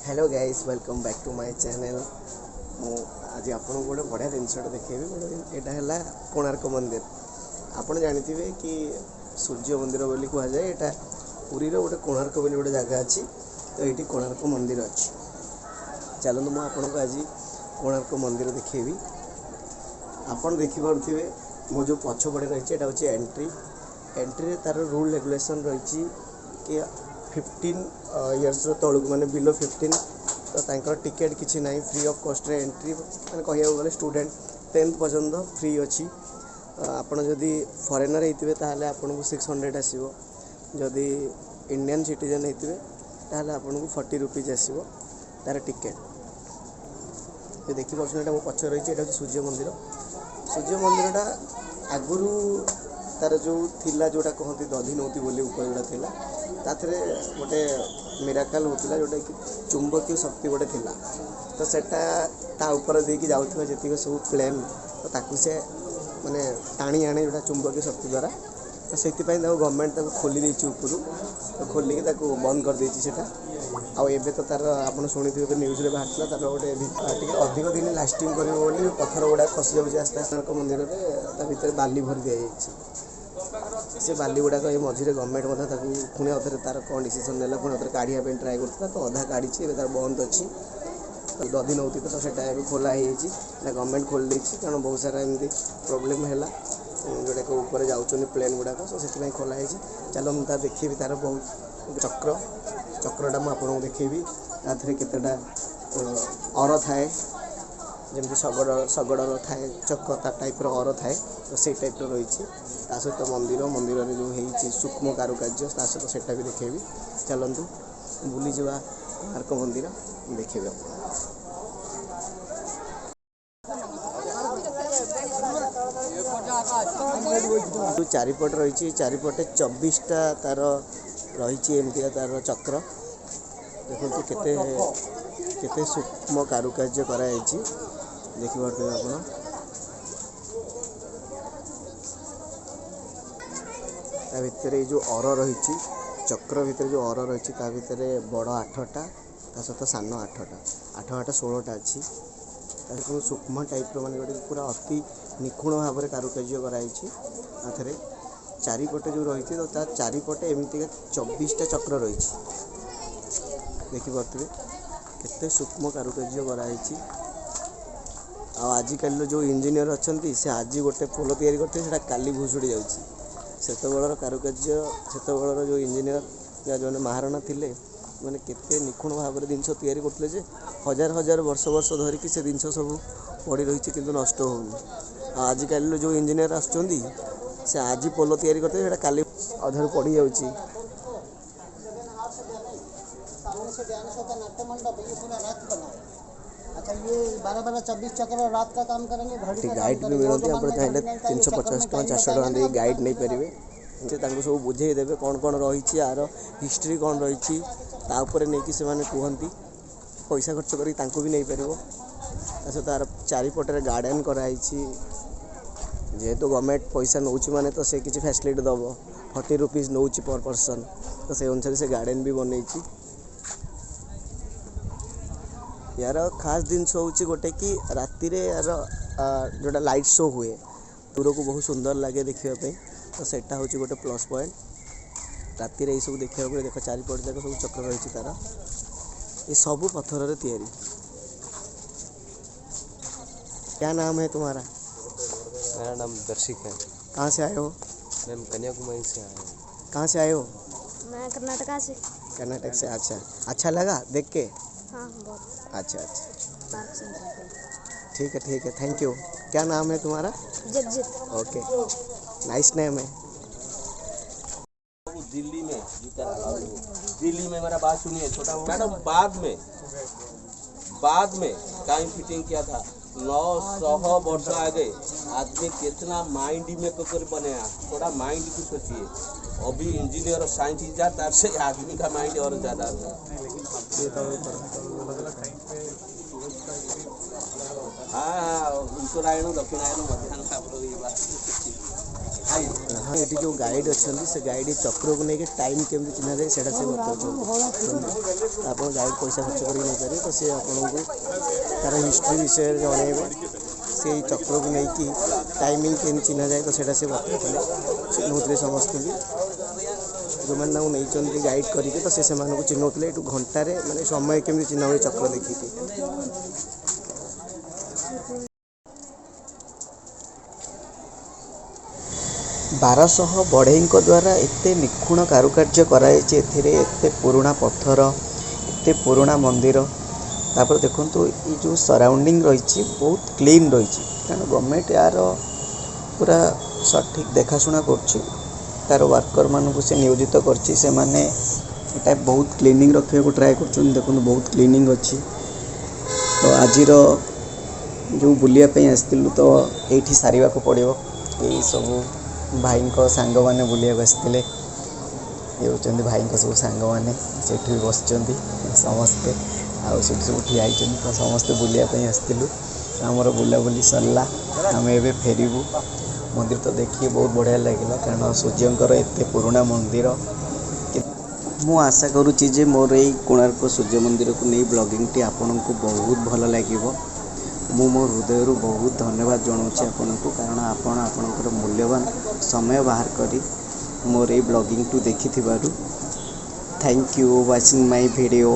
Hello guys welcome back to my channel. आज आपको गोटे बढ़िया जिनसटा देखेबी। गोटे यहाँ कोणार्क मंदिर। आपड़ जानी कि सूर्य मंदिर बोली कह जाए। यहाँ पुरी गोटे कोणार्क बोली गोटे जगह अच्छी, तो ये कोणार्क मंदिर अच्छी। चलते मुझे आपको आज कोणार्क मंदिर देखेबी। आपड़ देखिपे मो जो पछपटे रही है एंट्री। एंट्री तार रूल रेगुलेशन रही कि 15 इयर्स तलू माने बिलो 15 तो टिकेट किसी ना फ्री ऑफ कॉस्ट रे एंट्री मैंने कह गले स्टूडेंट 10th पर्यंत फ्री अच्छी। आपड़ जदि फॉरेनर होते ताहले आपन को 600 आसो। जदि इंडियन सिटीजन होते ताहले आपन को 40 रुपीज आसो तार टिकेट। ये देखी पार्टी मो पक्ष रही है सूर्य मंदिर। सूर्य मंदिरटा आगुरी तार जो थिला जोटा कहती दधिनौती बोली ऊपर जोटा थिला ताथरे गोटे मिराकल होता जोटा कि चुंबकीय शक्ति गोटे थिला। तो सेटा ता ऊपर देकी जाउथबा जतिक सब प्लेन तो ताकू से माने टाणी आने जोटा चुंबकीय शक्ति द्वारा। तो से गवर्नमेंट खोली देछि ऊपर, तो खोलिक बंद कर देछि सेटा। आउ एबे तो तार आपन शुणिथिबे तो न्यूज रे बाहरला तार गोटे अधिक दिन लास्टिंग करिवो बोली पत्थर गुडा खसी जाउछि आस्ते आस्ते मंदिर रे। ता भीतर बाली भर दिया जाइछि। से बाली गुड़ाक ये मझे गवर्नमेंट पुणी अरे तार कौन डिसीजन ना पुणी अरे काढ़िया ट्राए करता तो अधा काढ़ी तार बंद अच्छी। तो दधि नौती तो सेटा खोला है गवर्नमेंट खोल देती कारण बहुत सारा एमती प्रोब्लेम है जोटा कि ऊपर जाऊँ प्लेन गुड़ाक सो से खोला है। चलो मुझे देखी तार बहुत चक्र चक्रटा मुझे देखी ताथे केतेटा अर थाए जमी शगड़र थाए चक्र टाइप्र अर थाए। तो से टाइप रही सहित मंदिर मंदिर में जो है सूक्ष्म कारुकार्य सहित सेटा भी देखेबी। चलतु बुली जा कोणार्क मंदिर देखेबे। जो चारिपट रही चारिपटे 24टा तार रही एमती तार चक्र देखो केते केते सूक्ष्म कारुकार्य कराई देखी पारे आप। भितर जो अर रही चक्र भितर जो अर रही भितर बड़ 8टा सहित सान 8टा 16टा अच्छी। सूक्ष्म टाइप्र मान गोटे पूरा अति निखुण भाव में कारुकार्य कराई। चारिपटे जो रही तो तार चारिपटे एमती 24टा चक्र रही देखिपे केते सूक्ष्म कारुकार्य कराई। आजिकल जो इंजीनियर अच्छा से आज गोटे पोल तैयारी करते काली भुशुड़ी जाऊँगी। सेतबेलर कारुकार्य सेतबेलर जो इंजीनियर या जो महाराणा थिले मैंने केते निखुण भाव में जिनस तैयारी करते जे हजार हजार वर्ष वर्ष धरिकी से जिनस सब पड़ी रही किंतु नष्ट होनी। आजिकल जो इंजीनियर आसुँच से आज पोल तैयारी करते काली अधार पड़ी जाऊँगी। अच्छा ये 12-12-24 चक्र रात का काम करेंगे। गाइड भी मिलती आप चाहिए 350 टका 400 टका दे गाइड नहीं पारे से सब बुझेदेवे कौन कौन रही आर हिस्ट्री कौन रही नहीं से कहती पैसा खर्च कर भी नहीं पार। तार चारिपटे गार्डन कराई जेहेतु गवर्नमेंट पैसा नौ माने तो से किसी फैसिलिटी दब 40 रुपीज नौ पर पर्सन। तो से अनुसार से गार्डन भी बनई। यार खास जिनस हूँ गोटे कि राति यार जोटा लाइट शो हुए दूर को बहुत सुंदर लगे देखापी। तो सेटा हूँ गोटे प्लस पॉइंट राति ये सब देखा देख चारिपट जाक सब चक्र रही तार ये सब पत्थर रे तैयारी। क्या नाम है तुम्हारा? मेरा नाम दर्शिक है। कहाँ से आए हो? मैं कन्याकुमारी से आया हूँ। कहाँ से आए हो? मैं कर्नाटका से। कर्नाटक से। अच्छा लगा देख के? हाँ बहुत। अच्छा ठीक है थैंक यू। क्या नाम है तुम्हारा? जगजीत। ओके नाइस नेम है। दिल्ली में मेरा बात सुनिए छोटा मैडम बाद में टाइम फिटिंग किया था 900 वर्ष आगे आदमी कितना माइंड में कर बनाया। थोड़ा माइंड की सोचिए। अभी इंजीनियर और साइंटिस्ट जाता से आदमी का माइंड और ज़्यादा था। हाँ उत्तरायण दक्षिणायन मध्याह्न आप लोग ये बात हाँ ये जो गाइड अच्छा से गाइड चक्र को लेकिन टाइम केमती चिन्ह जाए से बताऊँ आप गाइड पैसा खर्च कर नहीं पारे तो सी आपको तार हिस्ट्री विषय जनइब से चक्र को लेकिन टाइमिंग केम चिन्ह जाए तो से बताते चिन्हते समस्त जो मैंने नहीं गाइड करके तो से चिन्हते ये घंटे माने समय केमती चिन्ह हुए चक्र देखिए 1200 बढ़ई द्वारा एते निखुण कारुकार्य कराई एते पुराना पत्थर एते पुराना मंदिर तापर देखो ये जो सराउंडिंग रही बहुत क्लीन रही कारण गवर्नमेंट यार पूरा सठिक देखाशुना कर वर्कर मानू से नियोजित कर माने बहुत क्लीनिंग रखा को ट्राए कर देखो बहुत क्लीनिंग अच्छी तो आज जो बुलियापी आसलु तो ये सारे पड़ो यही सब भाई सांग मैंने बुलिया आसते ये होती भाई सब सांग मैंने भी बस समस्ते आठ सब ठिया तो समस्ते बुलियापी आसलु आमर बुलाबुली सरला आम ए फेरबू मंदिर तो देखिए बहुत बढ़िया लगे कारण सूर्यंकर एत पुराना मंदिर मु आशा करुच्ची जे मोर ये कोणार्क सूर्य मंदिर को नहीं ब्लॉगिंग टी आपन को बहुत भल लगे मु मो हृदय बहुत धन्यवाद जनाऊँ आपन को कारण आपण आपणकर मूल्यवान समय बाहर करी मोर ये ब्लॉगिंग टू देखि thank you watching my video.